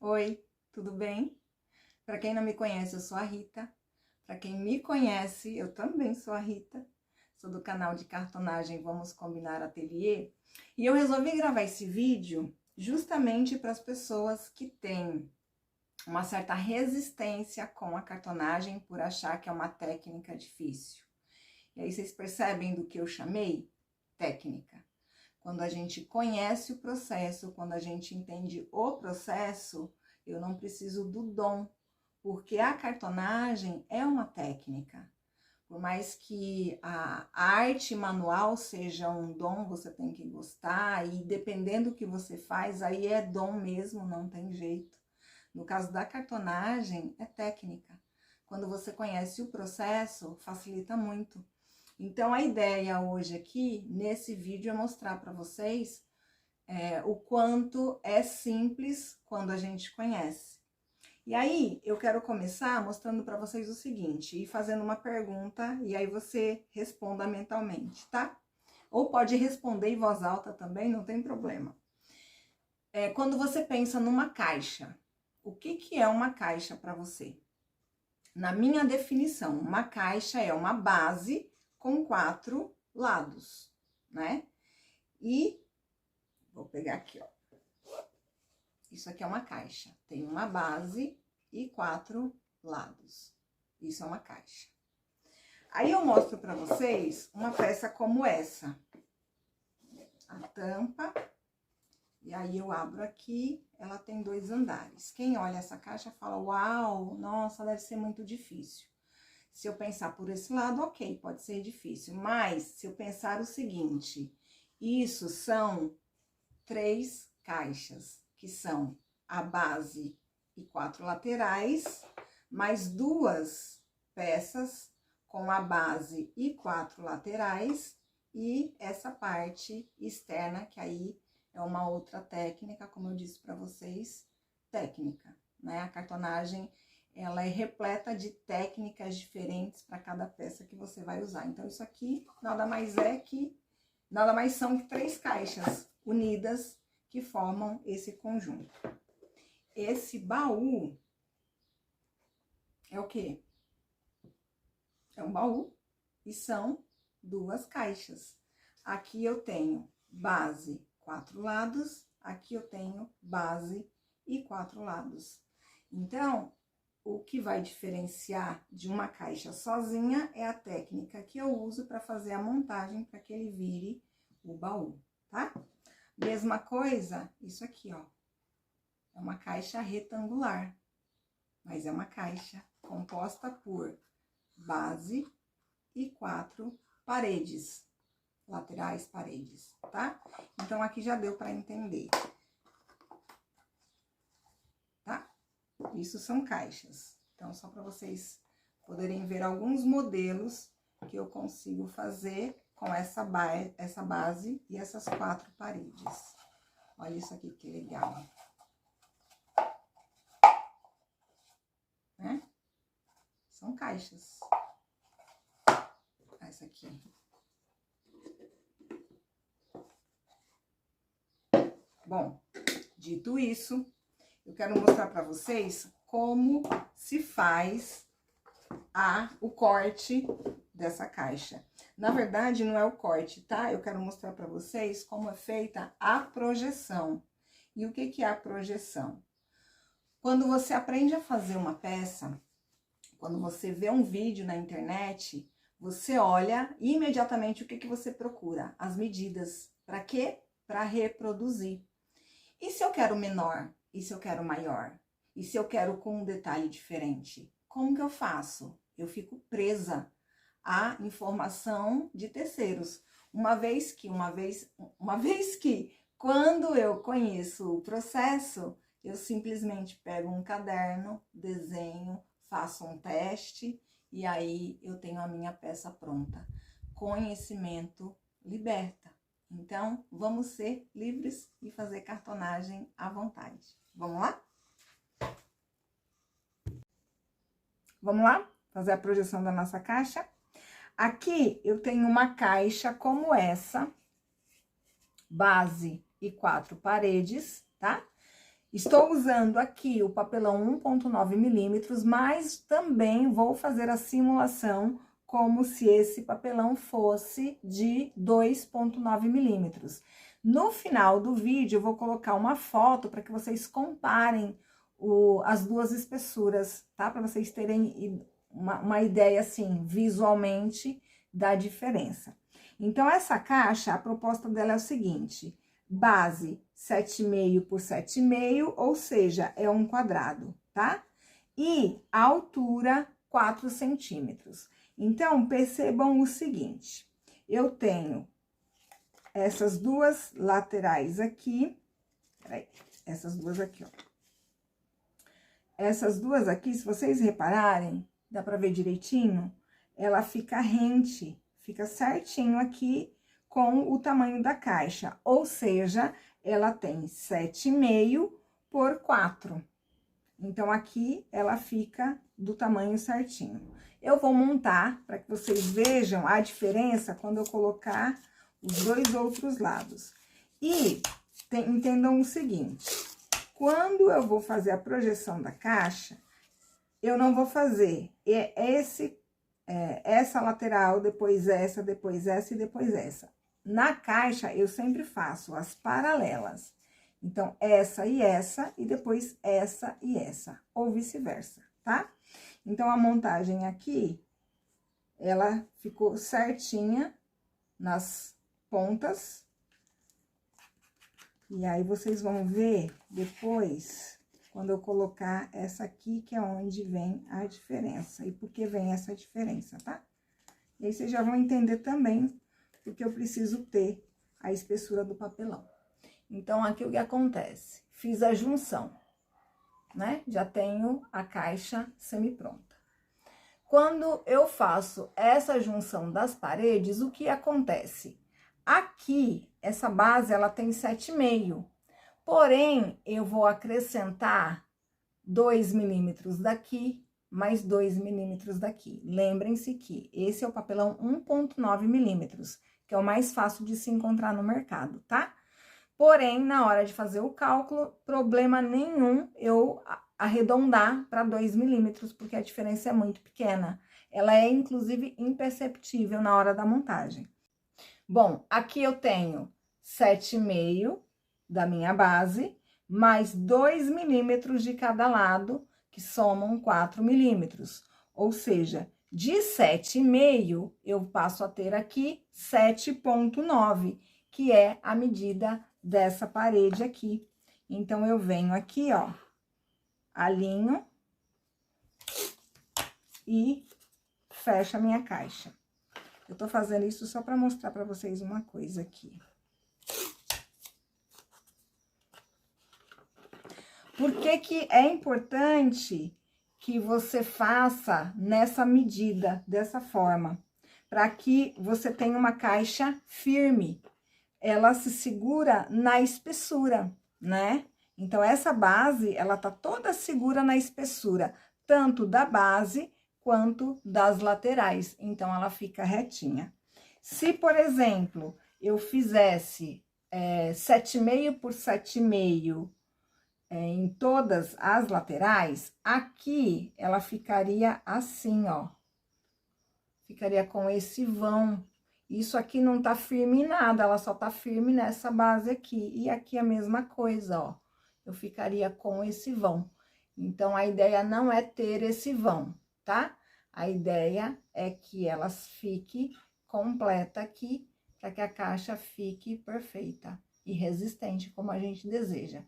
Oi, tudo bem? Para quem não me conhece, eu sou a Rita. Para quem me conhece, eu também sou a Rita. Sou do canal de cartonagem Vamos Combinar Ateliê. E eu resolvi gravar esse vídeo justamente para as pessoas que têm uma certa resistência com a cartonagem por achar que é uma técnica difícil. E aí vocês percebem do que eu chamei? Técnica. Quando a gente conhece o processo, quando a gente entende o processo, eu não preciso do dom, porque a cartonagem é uma técnica. Por mais que a arte manual seja um dom, você tem que gostar, e dependendo do que você faz, aí é dom mesmo, não tem jeito. No caso da cartonagem, é técnica. Quando você conhece o processo, facilita muito. Então, a ideia hoje aqui, nesse vídeo, é mostrar para vocês o quanto é simples quando a gente conhece. E aí, eu quero começar mostrando para vocês o seguinte, e fazendo uma pergunta, e aí você responda mentalmente, tá? Ou pode responder em voz alta também, não tem problema. Quando você pensa numa caixa, o que é uma caixa para você? Na minha definição, uma caixa é uma base com 4 lados, né? E vou pegar aqui, ó. Isso aqui é uma caixa. Tem uma base e 4 lados. Isso é uma caixa. Aí eu mostro pra vocês uma peça como essa. A tampa. E aí eu abro aqui, ela tem 2 andares. Quem olha essa caixa fala, uau, nossa, deve ser muito difícil. Se eu pensar por esse lado, ok, pode ser difícil. Mas, se eu pensar o seguinte, isso são 3 caixas, que são a base e 4 laterais, mais 2 peças com a base e 4 laterais, e essa parte externa, que aí é uma outra técnica, como eu disse para vocês, técnica, né? A cartonagem, ela é repleta de técnicas diferentes para cada peça que você vai usar. Então, isso aqui nada mais são que 3 caixas unidas que formam esse conjunto. Esse baú é o quê? É um baú e são 2 caixas. Aqui eu tenho base, 4 lados, aqui eu tenho base e 4 lados. Então, o que vai diferenciar de uma caixa sozinha é a técnica que eu uso para fazer a montagem para que ele vire o baú, tá? Mesma coisa, isso aqui, ó. É uma caixa retangular, mas é uma caixa composta por base e 4 paredes, laterais paredes, tá? Então, aqui já deu para entender, tá? Isso são caixas. Então, só para vocês poderem ver alguns modelos que eu consigo fazer com essa base e essas 4 paredes. Olha isso aqui que legal. Né? São caixas. Essa aqui. Bom, dito isso, eu quero mostrar para vocês como se faz o corte dessa caixa. Na verdade, não é o corte, tá? Eu quero mostrar para vocês como é feita a projeção. E o que é a projeção? Quando você aprende a fazer uma peça, quando você vê um vídeo na internet, você olha e imediatamente o que você procura? As medidas. Para quê? Para reproduzir. E se eu quero menor? E se eu quero maior? E se eu quero com um detalhe diferente? Como que eu faço? Eu fico presa à informação de terceiros. Uma vez que quando eu conheço o processo, eu simplesmente pego um caderno, desenho, faço um teste e aí eu tenho a minha peça pronta. Conhecimento liberta. Então, vamos ser livres e fazer cartonagem à vontade. Vamos lá? Vamos lá? Fazer a projeção da nossa caixa? Aqui eu tenho uma caixa como essa, base e 4 paredes, tá? Estou usando aqui o papelão 1,9 milímetros, mas também vou fazer a simulação como se esse papelão fosse de 2,9 milímetros. No final do vídeo, eu vou colocar uma foto para que vocês comparem as duas espessuras, tá? Para vocês terem uma ideia, assim, visualmente da diferença. Então, essa caixa, a proposta dela é o seguinte: base 7,5 por 7,5, ou seja, é um quadrado, tá? E a altura 4 centímetros. Então, percebam o seguinte: eu tenho essas duas laterais aqui, peraí, essas duas aqui, ó. Essas duas aqui, se vocês repararem, dá pra ver direitinho, ela fica rente, fica certinho aqui com o tamanho da caixa, ou seja, ela tem 7,5 por 4. Então, aqui ela fica do tamanho certinho. Eu vou montar para que vocês vejam a diferença quando eu colocar os dois outros lados. E entendam o seguinte: quando eu vou fazer a projeção da caixa, eu não vou fazer essa lateral, depois essa e depois essa. Na caixa, eu sempre faço as paralelas. Então, essa, e depois essa e essa, ou vice-versa, tá? Então, a montagem aqui, ela ficou certinha nas pontas. E aí, vocês vão ver depois, quando eu colocar essa aqui, que é onde vem a diferença. E por que vem essa diferença, tá? E aí, vocês já vão entender também porque eu preciso ter a espessura do papelão. Então, aqui o que acontece? Fiz a junção, né? Já tenho a caixa semi-pronta. Quando eu faço essa junção das paredes, o que acontece? Aqui, essa base, ela tem 7,5. Porém, eu vou acrescentar 2 milímetros daqui, mais 2 milímetros daqui. Lembrem-se que esse é o papelão 1,9 milímetros, que é o mais fácil de se encontrar no mercado, tá? Porém, na hora de fazer o cálculo, problema nenhum eu arredondar para 2 milímetros, porque a diferença é muito pequena. Ela é, inclusive, imperceptível na hora da montagem. Bom, aqui eu tenho 7,5 da minha base, mais 2 milímetros de cada lado, que somam 4 milímetros. Ou seja, de 7,5, eu passo a ter aqui 7,9, que é a medida dessa parede aqui. Então, eu venho aqui, ó, alinho e fecho a minha caixa. Eu tô fazendo isso só para mostrar para vocês uma coisa aqui. Por que que é importante que você faça nessa medida, dessa forma? Para que você tenha uma caixa firme. Ela se segura na espessura, né? Então, essa base, ela tá toda segura na espessura, tanto da base quanto das laterais. Então, ela fica retinha. Se, por exemplo, eu fizesse 7,5 por 7,5 em todas as laterais, aqui ela ficaria assim, ó. Ficaria com esse vão. Isso aqui não tá firme em nada, ela só tá firme nessa base aqui. E aqui a mesma coisa, ó. Eu ficaria com esse vão. Então, a ideia não é ter esse vão, tá? A ideia é que ela fique completa aqui, para que a caixa fique perfeita e resistente, como a gente deseja.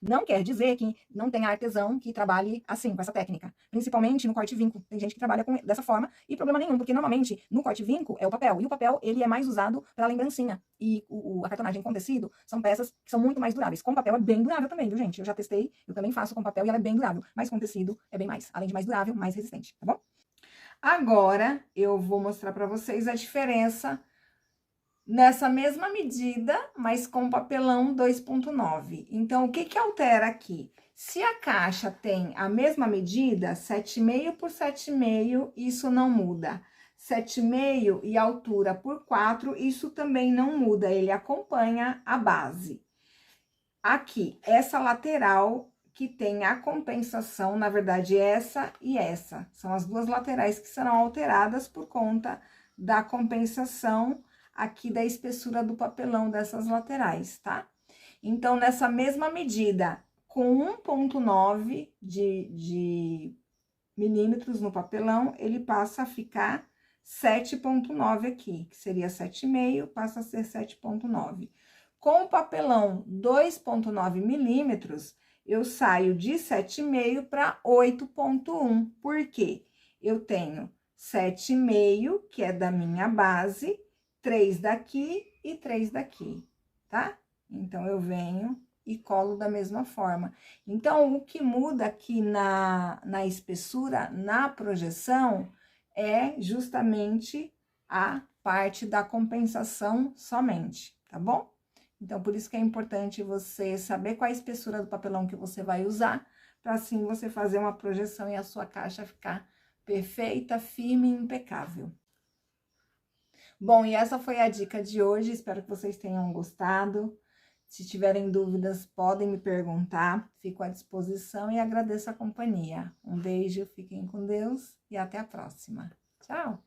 Não quer dizer que não tenha artesão que trabalhe assim, com essa técnica. Principalmente no corte-vinco. Tem gente que trabalha dessa forma e problema nenhum, porque normalmente no corte-vinco é o papel. E o papel, ele é mais usado para lembrancinha. E a cartonagem com tecido são peças que são muito mais duráveis. Com papel é bem durável também, viu, gente? Eu já testei, eu também faço com papel e ela é bem durável. Mas com tecido é bem mais. Além de mais durável, mais resistente, tá bom? Agora, eu vou mostrar para vocês a diferença nessa mesma medida, mas com papelão 2,9. Então, o que que altera aqui? Se a caixa tem a mesma medida, 7,5 por 7,5, isso não muda. 7,5 e altura por 4, isso também não muda, ele acompanha a base. aqui, essa lateral que tem a compensação, na verdade, essa e essa. São as duas laterais que serão alteradas por conta da compensação aqui da espessura do papelão dessas laterais, tá? Então, nessa mesma medida, com 1,9 de milímetros no papelão, ele passa a ficar 7,9 aqui, que seria 7,5, passa a ser 7,9. Com o papelão 2,9 milímetros, eu saio de 7,5 para 8,1. Por quê? Eu tenho 7,5, que é da minha base, 3 daqui e 3 daqui, tá? Então, eu venho e colo da mesma forma. Então, o que muda aqui na espessura, na projeção, é justamente a parte da compensação somente, tá bom? Então, por isso que é importante você saber qual é a espessura do papelão que você vai usar, para assim você fazer uma projeção e a sua caixa ficar perfeita, firme e impecável. Bom, e essa foi a dica de hoje, espero que vocês tenham gostado. Se tiverem dúvidas, podem me perguntar, fico à disposição e agradeço a companhia. Um beijo, fiquem com Deus e até a próxima. Tchau!